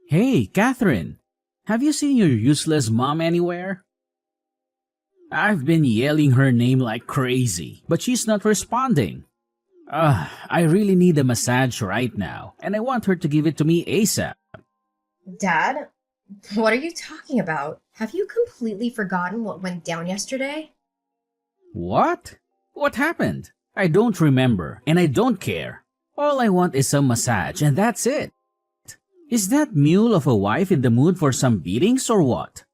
Hey, Catherine, have you seen your useless mom anywhere? I've been yelling her name like crazy, but she's not responding. I really need a massage right now, and I want her to give it to me ASAP. Dad, what are you talking about? Have you completely forgotten what went down yesterday? What? What happened? I don't remember, and I don't care. All I want is some massage, and that's it. Is that mule of a wife in the mood for some beatings or what?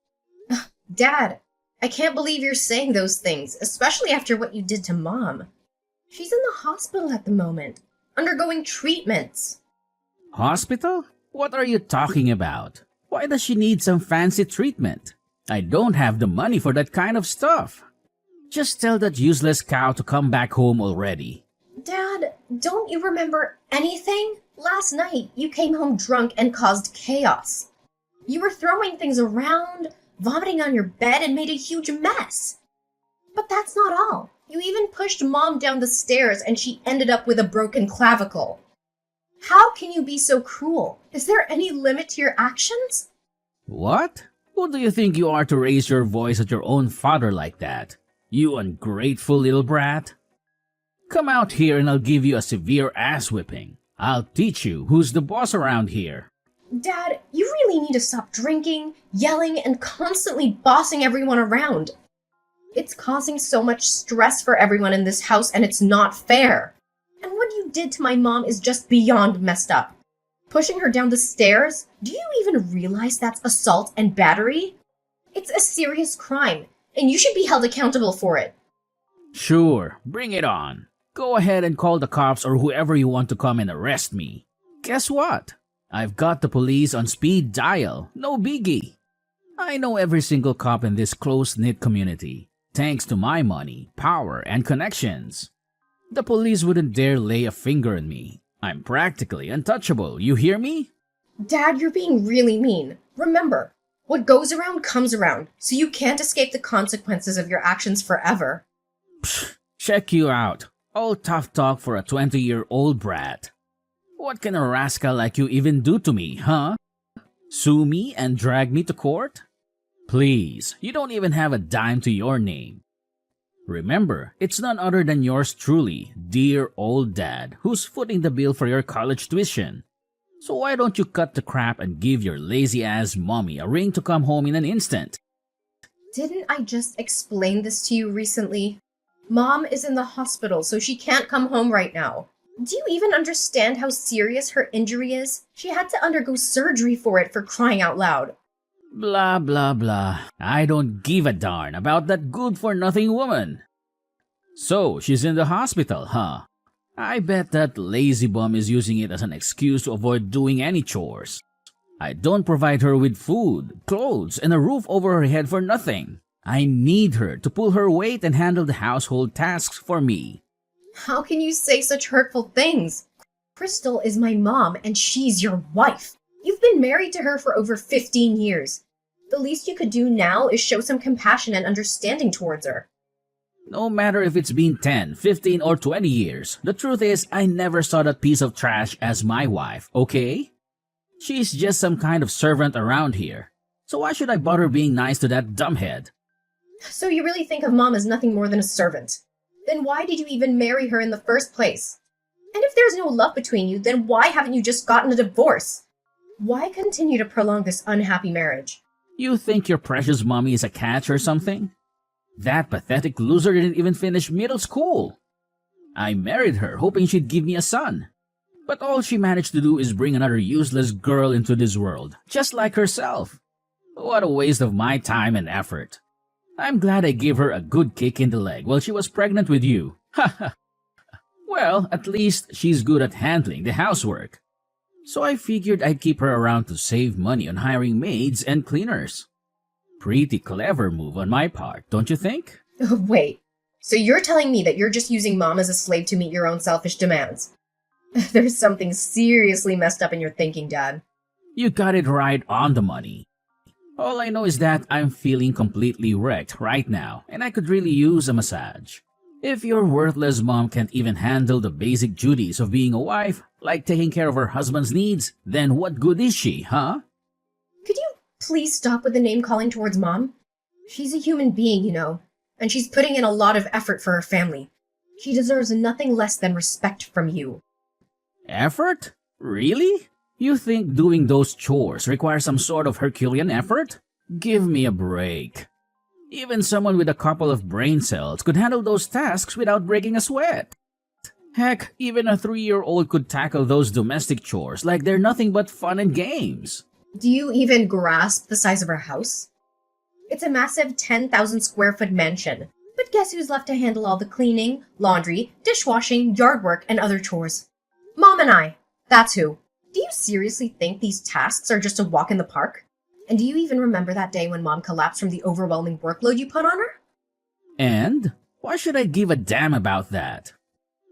Dad, I can't believe you're saying those things, especially after what you did to Mom. She's in the hospital at the moment, undergoing treatments. Hospital? What are you talking about? Why does she need some fancy treatment? I don't have the money for that kind of stuff. Just tell that useless cow to come back home already. Dad, don't you remember anything? Last night, you came home drunk and caused chaos. You were throwing things around, vomiting on your bed, and made a huge mess. But that's not all. You even pushed Mom down the stairs and she ended up with a broken clavicle. How can you be so cruel? Is there any limit to your actions? What? Who do you think you are to raise your voice at your own father like that? You ungrateful little brat? Come out here and I'll give you a severe ass whipping. I'll teach you who's the boss around here. Dad, you really need to stop drinking, yelling, and constantly bossing everyone around. It's causing so much stress for everyone in this house and it's not fair. And what you did to my mom is just beyond messed up. Pushing her down the stairs? Do you even realize that's assault and battery? It's a serious crime, and you should be held accountable for it. Sure, bring it on. Go ahead and call the cops or whoever you want to come and arrest me. Guess what? I've got the police on speed dial. No biggie. I know every single cop in this close-knit community, thanks to my money, power, and connections. The police wouldn't dare lay a finger on me. I'm practically untouchable, you hear me? Dad, you're being really mean. Remember, what goes around comes around, so you can't escape the consequences of your actions forever. Psh, check you out. All tough talk for a 20-year-old brat. What can a rascal like you even do to me, huh? Sue me and drag me to court? Please, you don't even have a dime to your name. Remember, it's none other than yours truly, dear old dad, who's footing the bill for your college tuition. So why don't you cut the crap and give your lazy-ass mommy a ring to come home in an instant? Didn't I just explain this to you recently? Mom is in the hospital, so she can't come home right now. Do you even understand how serious her injury is? She had to undergo surgery for it, for crying out loud. Blah, blah, blah. I don't give a darn about that good-for-nothing woman. So, she's in the hospital, huh? I bet that lazy bum is using it as an excuse to avoid doing any chores. I don't provide her with food, clothes, and a roof over her head for nothing. I need her to pull her weight and handle the household tasks for me. How can you say such hurtful things? Crystal is my mom, and she's your wife. You've been married to her for over 15 years. The least you could do now is show some compassion and understanding towards her. No matter if it's been 10, 15, or 20 years, the truth is I never saw that piece of trash as my wife, okay? She's just some kind of servant around here. So why should I bother being nice to that dumbhead? So you really think of Mom as nothing more than a servant? Then why did you even marry her in the first place? And if there's no love between you, then why haven't you just gotten a divorce? Why continue to prolong this unhappy marriage? You think your precious mommy is a catch or something? That pathetic loser didn't even finish middle school. I married her hoping she'd give me a son. But all she managed to do is bring another useless girl into this world, just like herself. What a waste of my time and effort. I'm glad I gave her a good kick in the leg while she was pregnant with you. Ha ha. Well, at least she's good at handling the housework. So I figured I'd keep her around to save money on hiring maids and cleaners. Pretty clever move on my part, don't you think? Wait, so you're telling me that you're just using Mom as a slave to meet your own selfish demands? There's something seriously messed up in your thinking, Dad. You got it right on the money. All I know is that I'm feeling completely wrecked right now, and I could really use a massage. If your worthless mom can't even handle the basic duties of being a wife, like taking care of her husband's needs, then what good is she, huh? Please stop with the name calling towards Mom. She's a human being, and she's putting in a lot of effort for her family. She deserves nothing less than respect from you. Effort? Really? You think doing those chores requires some sort of Herculean effort? Give me a break. Even someone with a couple of brain cells could handle those tasks without breaking a sweat. Heck, even a 3-year-old could tackle those domestic chores like they're nothing but fun and games. Do you even grasp the size of our house? It's a massive 10,000 square foot mansion. But guess who's left to handle all the cleaning, laundry, dishwashing, yard work, and other chores? Mom and I. That's who. Do you seriously think these tasks are just a walk in the park? And do you even remember that day when Mom collapsed from the overwhelming workload you put on her? And? Why should I give a damn about that?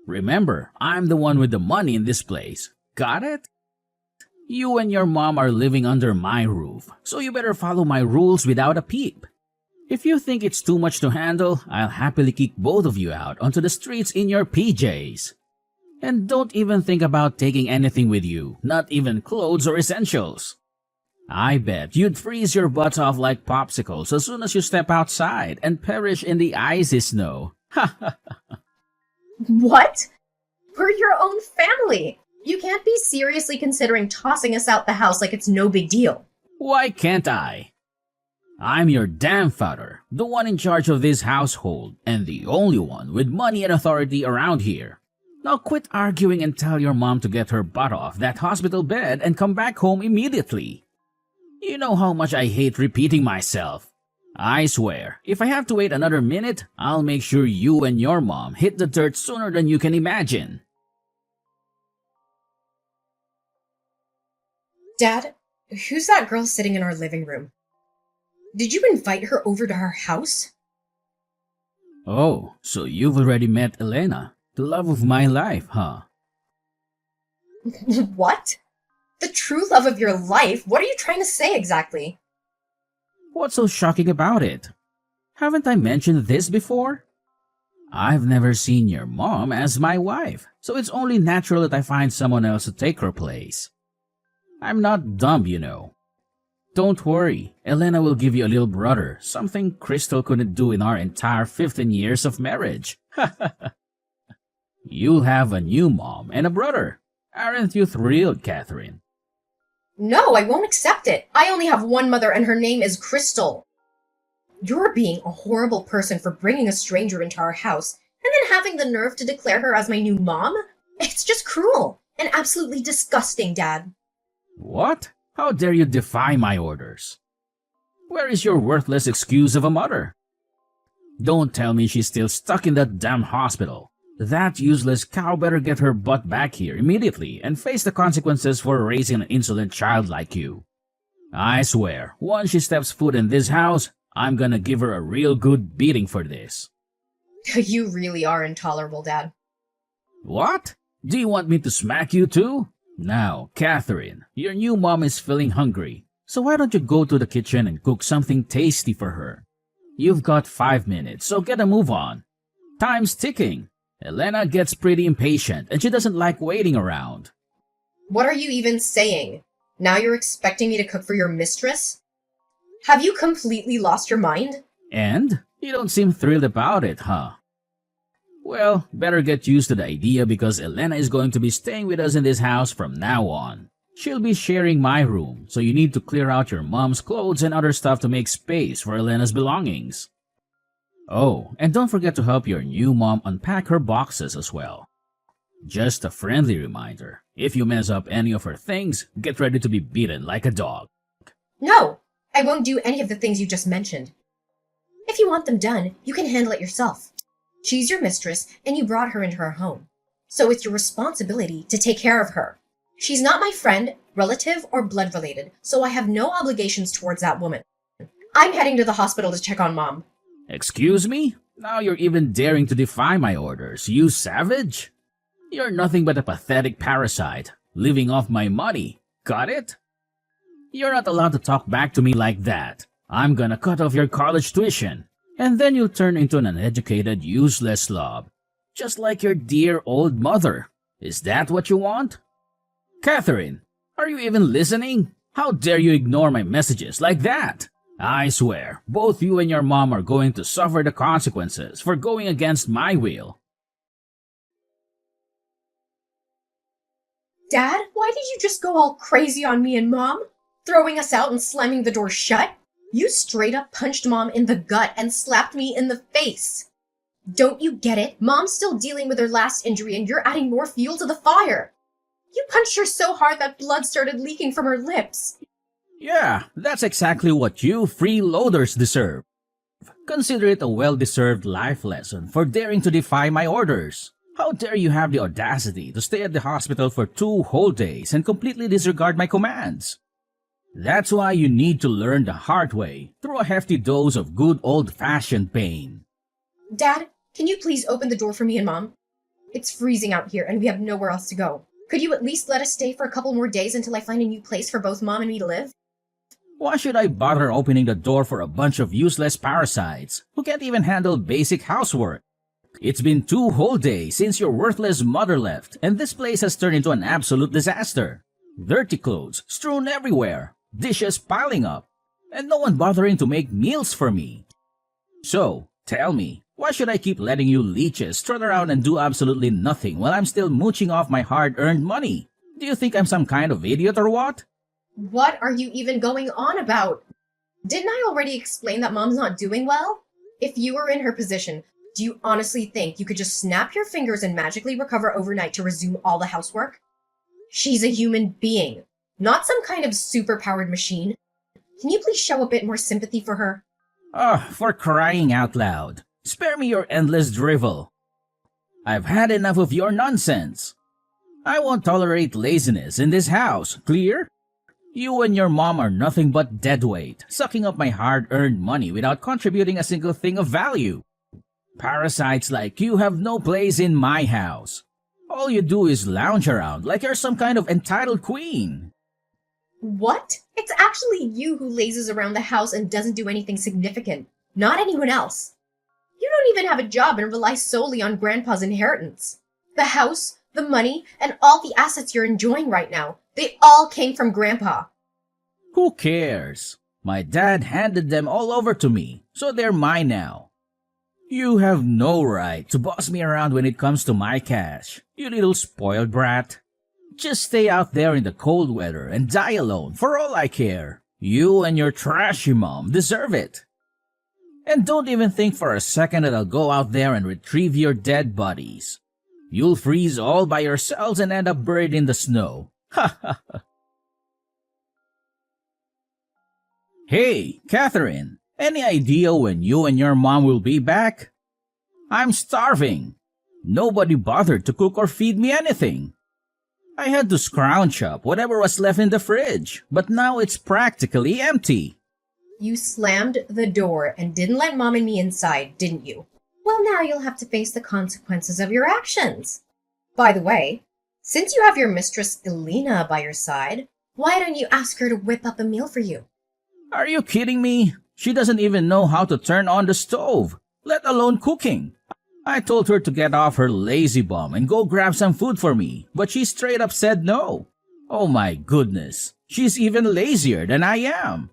Remember, I'm the one with the money in this place. Got it? You and your mom are living under my roof, so you better follow my rules without a peep. If you think it's too much to handle, I'll happily kick both of you out onto the streets in your PJs. And don't even think about taking anything with you, not even clothes or essentials. I bet you'd freeze your butts off like popsicles as soon as you step outside and perish in the icy snow. Ha ha ha. What? We're your own family. You can't be seriously considering tossing us out the house like it's no big deal. Why can't I? I'm your damn father, the one in charge of this household, and the only one with money and authority around here. Now quit arguing and tell your mom to get her butt off that hospital bed and come back home immediately. You know how much I hate repeating myself. I swear, if I have to wait another minute, I'll make sure you and your mom hit the dirt sooner than you can imagine. Dad, who's that girl sitting in our living room? Did you invite her over to our house? Oh, so you've already met Elena, the love of my life, huh? What? The true love of your life? What are you trying to say exactly? What's so shocking about it? Haven't I mentioned this before? I've never seen your mom as my wife, so it's only natural that I find someone else to take her place. I'm not dumb, you know. Don't worry, Elena will give you a little brother, something Crystal couldn't do in our entire 15 years of marriage. You'll have a new mom and a brother. Aren't you thrilled, Catherine? No, I won't accept it. I only have one mother and her name is Crystal. You're being a horrible person for bringing a stranger into our house and then having the nerve to declare her as my new mom? It's just cruel and absolutely disgusting, Dad. What? How dare you defy my orders? Where is your worthless excuse of a mother? Don't tell me she's still stuck in that damn hospital. That useless cow better get her butt back here immediately and face the consequences for raising an insolent child like you. I swear, once she steps foot in this house, I'm gonna give her a real good beating for this. You really are intolerable, Dad. What? Do you want me to smack you too? Now, Catherine, your new mom is feeling hungry, so why don't you go to the kitchen and cook something tasty for her? You've got 5 minutes, so get a move on. Time's ticking. Elena gets pretty impatient and she doesn't like waiting around. What are you even saying? Now you're expecting me to cook for your mistress? Have you completely lost your mind? And? You don't seem thrilled about it, huh? Well, better get used to the idea because Elena is going to be staying with us in this house from now on. She'll be sharing my room, so you need to clear out your mom's clothes and other stuff to make space for Elena's belongings. Oh, and don't forget to help your new mom unpack her boxes as well. Just a friendly reminder, if you mess up any of her things, get ready to be beaten like a dog. No, I won't do any of the things you just mentioned. If you want them done, you can handle it yourself. She's your mistress, and you brought her into our home. So it's your responsibility to take care of her. She's not my friend, relative, or blood related, so I have no obligations towards that woman. I'm heading to the hospital to check on Mom. Excuse me? Now you're even daring to defy my orders, you savage? You're nothing but a pathetic parasite, living off my money. Got it? You're not allowed to talk back to me like that. I'm gonna cut off your college tuition, and then you'll turn into an uneducated, useless slob. Just like your dear old mother. Is that what you want? Catherine, are you even listening? How dare you ignore my messages like that? I swear, both you and your mom are going to suffer the consequences for going against my will. Dad, why did you just go all crazy on me and Mom? Throwing us out and slamming the door shut? You straight up punched Mom in the gut and slapped me in the face. Don't you get it? Mom's still dealing with her last injury and you're adding more fuel to the fire. You punched her so hard that blood started leaking from her lips. Yeah, that's exactly what you freeloaders deserve. Consider it a well-deserved life lesson for daring to defy my orders. How dare you have the audacity to stay at the hospital for 2 whole days and completely disregard my commands? That's why you need to learn the hard way through a hefty dose of good old-fashioned pain. Dad, can you please open the door for me and Mom? It's freezing out here and we have nowhere else to go. Could you at least let us stay for a couple more days until I find a new place for both Mom and me to live? Why should I bother opening the door for a bunch of useless parasites who can't even handle basic housework? It's been 2 whole days since your worthless mother left, and this place has turned into an absolute disaster. Dirty clothes strewn everywhere, dishes piling up, and no one bothering to make meals for me. So, tell me, why should I keep letting you leeches trot around and do absolutely nothing while I'm still mooching off my hard-earned money? Do you think I'm some kind of idiot or what? What are you even going on about? Didn't I already explain that Mom's not doing well? If you were in her position, do you honestly think you could just snap your fingers and magically recover overnight to resume all the housework? She's a human being, not some kind of super-powered machine. Can you please show a bit more sympathy for her? For crying out loud. Spare me your endless drivel. I've had enough of your nonsense. I won't tolerate laziness in this house, clear? You and your mom are nothing but deadweight, sucking up my hard-earned money without contributing a single thing of value. Parasites like you have no place in my house. All you do is lounge around like you're some kind of entitled queen. What? It's actually you who lazes around the house and doesn't do anything significant, not anyone else. You don't even have a job and rely solely on Grandpa's inheritance. The house, the money, and all the assets you're enjoying right now, they all came from Grandpa. Who cares? My dad handed them all over to me, so they're mine now. You have no right to boss me around when it comes to my cash, you little spoiled brat. Just stay out there in the cold weather and die alone for all I care. You and your trashy mom deserve it. And don't even think for a second that I'll go out there and retrieve your dead bodies. You'll freeze all by yourselves and end up buried in the snow. Ha ha ha. Hey, Catherine, any idea when you and your mom will be back? I'm starving. Nobody bothered to cook or feed me anything. I had to scrounge up whatever was left in the fridge, but now it's practically empty. You slammed the door and didn't let Mom and me inside, didn't you? Well, now you'll have to face the consequences of your actions. By the way, since you have your mistress Elena by your side, why don't you ask her to whip up a meal for you? Are you kidding me? She doesn't even know how to turn on the stove, let alone cooking. I told her to get off her lazy bum and go grab some food for me, but she straight up said no. Oh my goodness, she's even lazier than I am.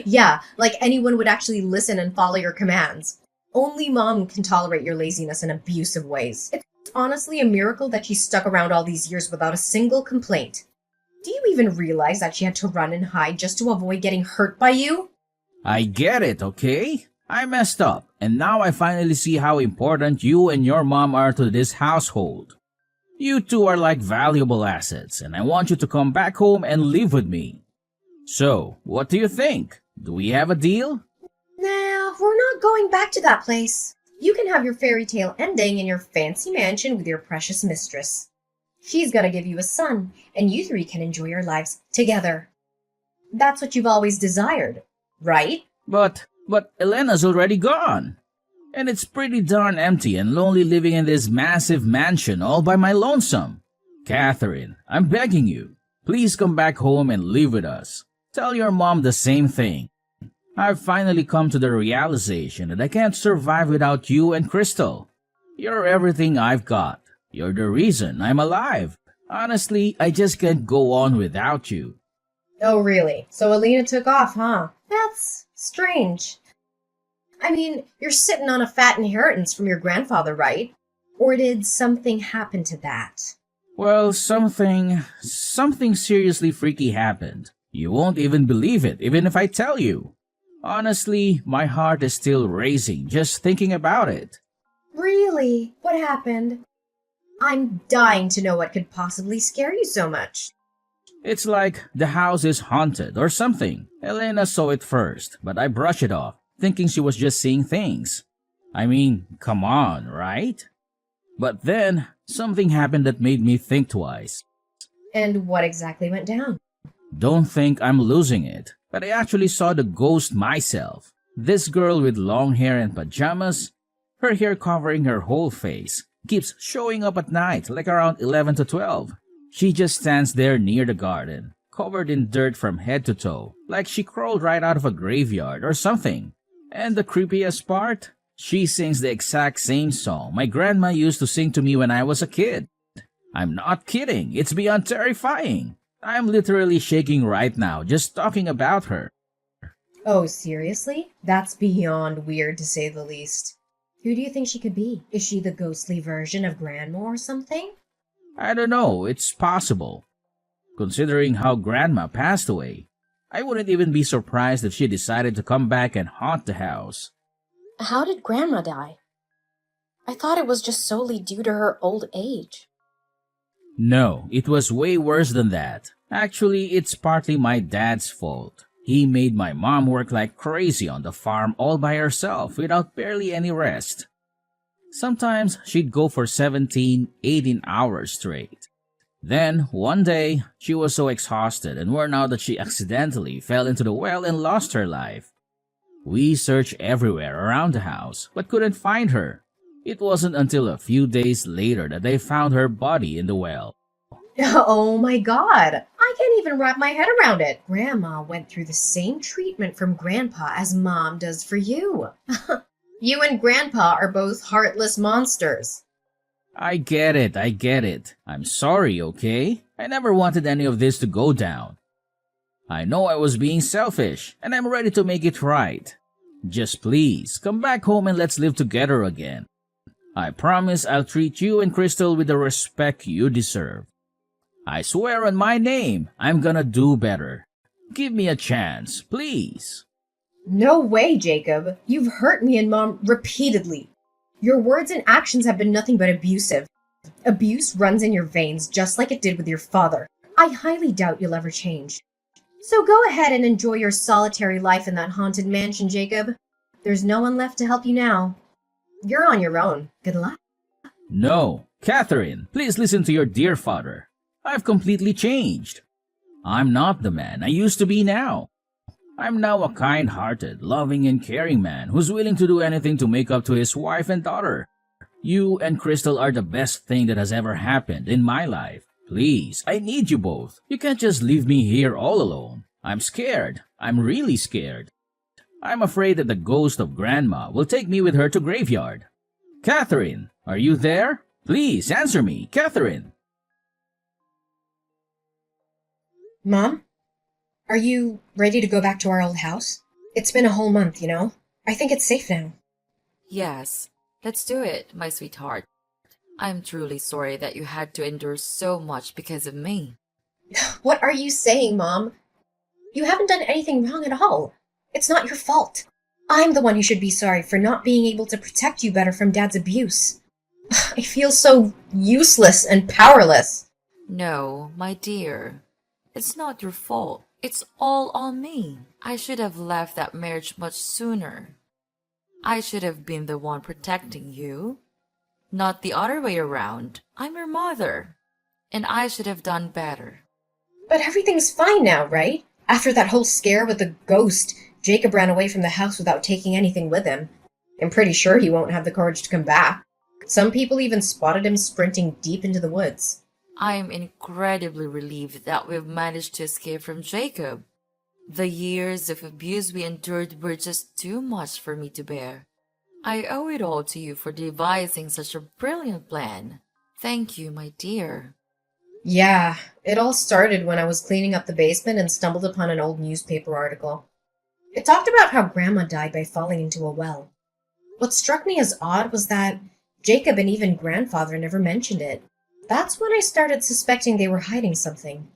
Yeah, like anyone would actually listen and follow your commands. Only Mom can tolerate your laziness and abusive ways. It's honestly a miracle that she stuck around all these years without a single complaint. Do you even realize that she had to run and hide just to avoid getting hurt by you? I get it, okay? I messed up, and now I finally see how important you and your mom are to this household. You two are like valuable assets, and I want you to come back home and live with me. So, what do you think? Do we have a deal? Nah, we're not going back to that place. You can have your fairy tale ending in your fancy mansion with your precious mistress. She's gonna give you a son, and you three can enjoy your lives together. That's what you've always desired, right? But Elena's already gone. And it's pretty darn empty and lonely living in this massive mansion all by my lonesome. Catherine, I'm begging you, please come back home and live with us. Tell your mom the same thing. I've finally come to the realization that I can't survive without you and Crystal. You're everything I've got. You're the reason I'm alive. Honestly, I just can't go on without you. Oh, really? So Alina took off, huh? That's strange. I mean, you're sitting on a fat inheritance from your grandfather, right? Or did something happen to that? Well, something seriously freaky happened. You won't even believe it, even if I tell you. Honestly, my heart is still racing just thinking about it. Really? What happened? I'm dying to know what could possibly scare you so much. It's like the house is haunted or something. Elena saw it first, but I brushed it off, thinking she was just seeing things. I mean, come on, right? But then, something happened that made me think twice. And what exactly went down? Don't think I'm losing it, but I actually saw the ghost myself. This girl with long hair and pajamas, her hair covering her whole face, keeps showing up at night, like around 11 to 12. She just stands there near the garden, covered in dirt from head to toe, like she crawled right out of a graveyard or something. And the creepiest part? She sings the exact same song my grandma used to sing to me when I was a kid. I'm not kidding, it's beyond terrifying. I'm literally shaking right now just talking about her. Oh, seriously? That's beyond weird to say the least. Who do you think she could be? Is she the ghostly version of Grandma or something? I don't know, it's possible. Considering how Grandma passed away, I wouldn't even be surprised if she decided to come back and haunt the house. How did Grandma die? I thought it was just solely due to her old age. No, it was way worse than that. Actually, it's partly my dad's fault. He made my mom work like crazy on the farm all by herself without barely any rest. Sometimes she'd go for 17, 18 hours straight. Then, one day, she was so exhausted and worn out that she accidentally fell into the well and lost her life. We searched everywhere around the house, but couldn't find her. It wasn't until a few days later that they found her body in the well. Oh my god! I can't even wrap my head around it. Grandma went through the same treatment from Grandpa as Mom does for you. You and Grandpa are both heartless monsters. I get it, I get it. I'm sorry, okay? I never wanted any of this to go down. I know I was being selfish, and I'm ready to make it right. Just please, come back home and let's live together again. I promise I'll treat you and Crystal with the respect you deserve. I swear on my name, I'm gonna do better. Give me a chance, please. No way, Jacob. You've hurt me and Mom repeatedly. Your words and actions have been nothing but abusive. Abuse runs in your veins just like it did with your father. I highly doubt you'll ever change. So go ahead and enjoy your solitary life in that haunted mansion, Jacob. There's no one left to help you now. You're on your own. Good luck. No, Catherine, please listen to your dear father. I've completely changed. I'm not the man I used to be now. I'm now a kind-hearted, loving and caring man who's willing to do anything to make up to his wife and daughter. You and Crystal are the best thing that has ever happened in my life. Please, I need you both. You can't just leave me here all alone. I'm scared. I'm really scared. I'm afraid that the ghost of Grandma will take me with her to graveyard. Catherine, are you there? Please answer me, Catherine. Mom? Are you ready to go back to our old house? It's been a whole month, you know? I think it's safe now. Yes, let's do it, my sweetheart. I'm truly sorry that you had to endure so much because of me. What are you saying, Mom? You haven't done anything wrong at all. It's not your fault. I'm the one who should be sorry for not being able to protect you better from Dad's abuse. I feel so useless and powerless. No, my dear. It's not your fault. It's all on me. I should have left that marriage much sooner. I should have been the one protecting you, not the other way around. I'm your mother, and I should have done better. But everything's fine now, right? After that whole scare with the ghost, Jacob ran away from the house without taking anything with him. I'm pretty sure he won't have the courage to come back. Some people even spotted him sprinting deep into the woods. I am incredibly relieved that we've managed to escape from Jacob. The years of abuse we endured were just too much for me to bear. I owe it all to you for devising such a brilliant plan. Thank you, my dear. Yeah, it all started when I was cleaning up the basement and stumbled upon an old newspaper article. It talked about how Grandma died by falling into a well. What struck me as odd was that Jacob and even Grandfather never mentioned it. That's when I started suspecting they were hiding something.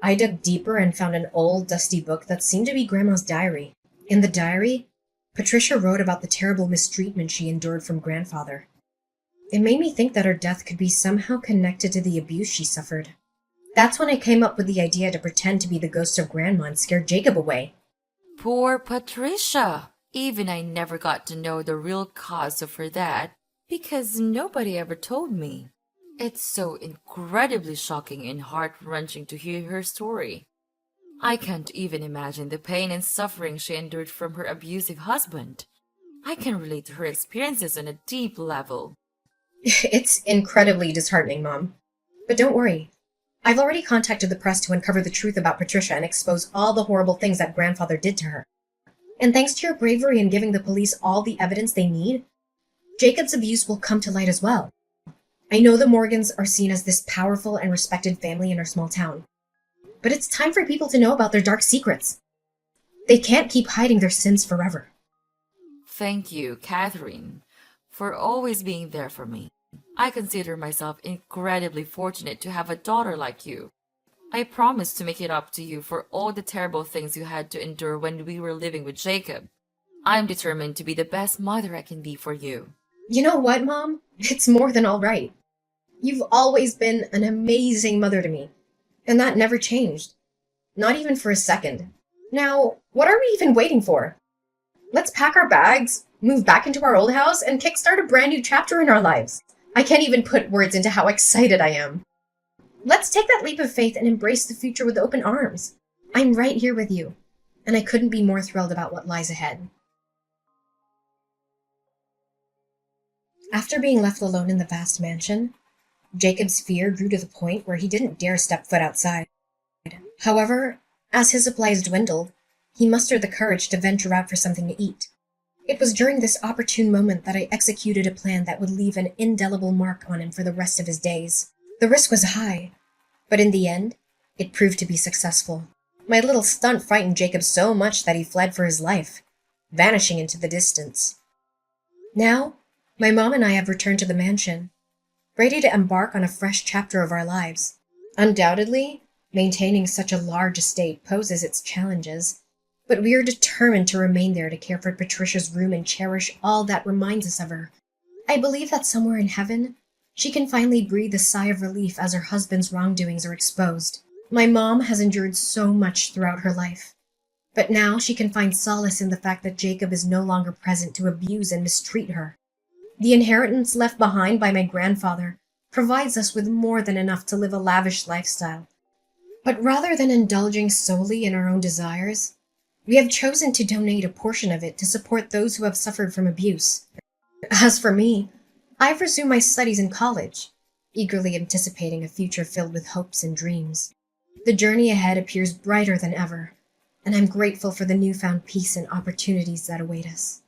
I dug deeper and found an old, dusty book that seemed to be Grandma's diary. In the diary, Patricia wrote about the terrible mistreatment she endured from Grandfather. It made me think that her death could be somehow connected to the abuse she suffered. That's when I came up with the idea to pretend to be the ghost of Grandma and scare Jacob away. Poor Patricia! Even I never got to know the real cause of her death because nobody ever told me. It's so incredibly shocking and heart-wrenching to hear her story. I can't even imagine the pain and suffering she endured from her abusive husband. I can relate to her experiences on a deep level. It's incredibly disheartening, Mom. But don't worry. I've already contacted the press to uncover the truth about Patricia and expose all the horrible things that Grandfather did to her. And thanks to your bravery in giving the police all the evidence they need, Jacob's abuse will come to light as well. I know the Morgans are seen as this powerful and respected family in our small town. But it's time for people to know about their dark secrets. They can't keep hiding their sins forever. Thank you, Catherine, for always being there for me. I consider myself incredibly fortunate to have a daughter like you. I promise to make it up to you for all the terrible things you had to endure when we were living with Jacob. I'm determined to be the best mother I can be for you. You know what, Mom? It's more than all right. You've always been an amazing mother to me, and that never changed. Not even for a second. Now, what are we even waiting for? Let's pack our bags, move back into our old house, and kickstart a brand new chapter in our lives. I can't even put words into how excited I am. Let's take that leap of faith and embrace the future with open arms. I'm right here with you, and I couldn't be more thrilled about what lies ahead. After being left alone in the vast mansion, Jacob's fear grew to the point where he didn't dare step foot outside. However, as his supplies dwindled, he mustered the courage to venture out for something to eat. It was during this opportune moment that I executed a plan that would leave an indelible mark on him for the rest of his days. The risk was high, but in the end, it proved to be successful. My little stunt frightened Jacob so much that he fled for his life, vanishing into the distance. Now, my mom and I have returned to the mansion, ready to embark on a fresh chapter of our lives. Undoubtedly, maintaining such a large estate poses its challenges, but we are determined to remain there to care for Patricia's room and cherish all that reminds us of her. I believe that somewhere in heaven, she can finally breathe a sigh of relief as her husband's wrongdoings are exposed. My mom has endured so much throughout her life, but now she can find solace in the fact that Jacob is no longer present to abuse and mistreat her. The inheritance left behind by my grandfather provides us with more than enough to live a lavish lifestyle. But rather than indulging solely in our own desires, we have chosen to donate a portion of it to support those who have suffered from abuse. As for me, I've resumed my studies in college, eagerly anticipating a future filled with hopes and dreams. The journey ahead appears brighter than ever, and I'm grateful for the newfound peace and opportunities that await us.